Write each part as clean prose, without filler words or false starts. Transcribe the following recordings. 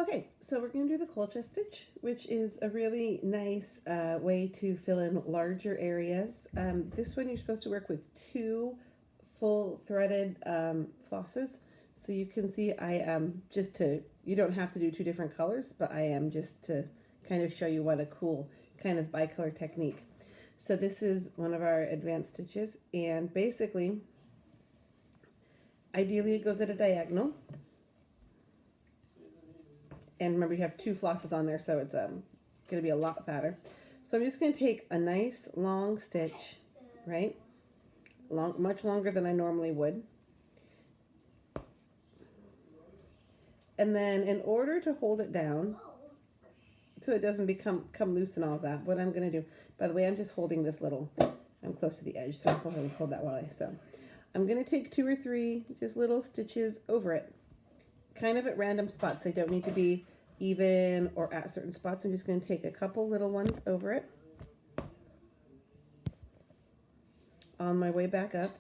Okay, so we're going to do the Colcha stitch, which is a really nice way to fill in larger areas. This one you're supposed to work with 2 full threaded flosses. So you can see I am you don't have to do 2 different colors, but I am just to kind of show you what a cool kind of bicolor technique. So this is one of our advanced stitches, and basically, ideally it goes at a diagonal. And remember, you have 2 flosses on there, so it's going to be a lot fatter. So I'm just going to take a nice long stitch, right? Much longer than I normally would. And then in order to hold it down, so it doesn't come loose and all of that, what I'm going to do, by the way, I'm just holding this little, I'm close to the edge, so I'll go ahead and hold that while I sew. I'm going to take 2 or 3 just little stitches over it, kind of at random spots. They don't need to be even or at certain spots. I'm just going to take a couple little ones over it on my way back up.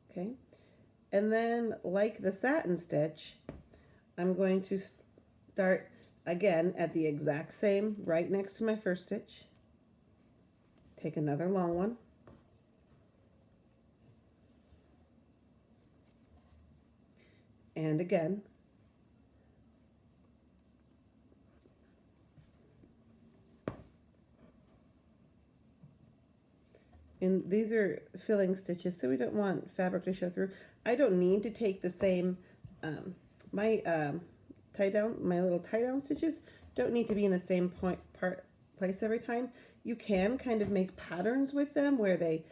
Okay, and then like the satin stitch, I'm going to start again at the exact same, right next to my first stitch. Take another long one. And again. And these are filling stitches, so we don't want fabric to show through. I don't need to take the same, my little tie down stitches don't need to be in the same place every time. You can kind of make patterns with them where they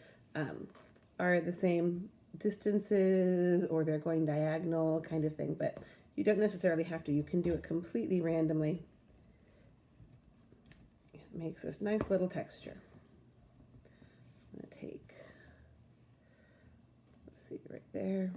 are the same distances or they're going diagonal kind of thing, but you don't necessarily have to. You can do it completely randomly. It makes this nice little texture. I'm going to take, let's see, right there.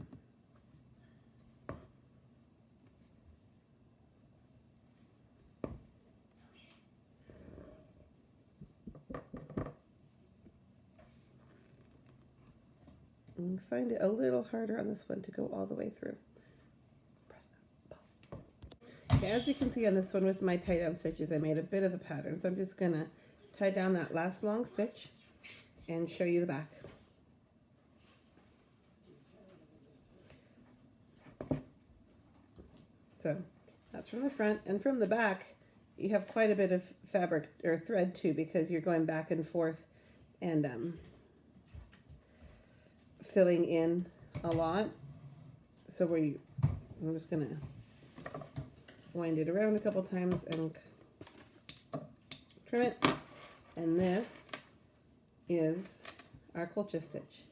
And find it a little harder on this one to go all the way through. Press that, pause. Okay, as you can see on this one with my tie down stitches, I made a bit of a pattern. So I'm just gonna tie down that last long stitch and show you the back. So that's from the front, and from the back, you have quite a bit of fabric or thread too, because you're going back and forth and filling in a lot. So I'm just gonna wind it around a couple times and trim it. And this is our Colcha stitch.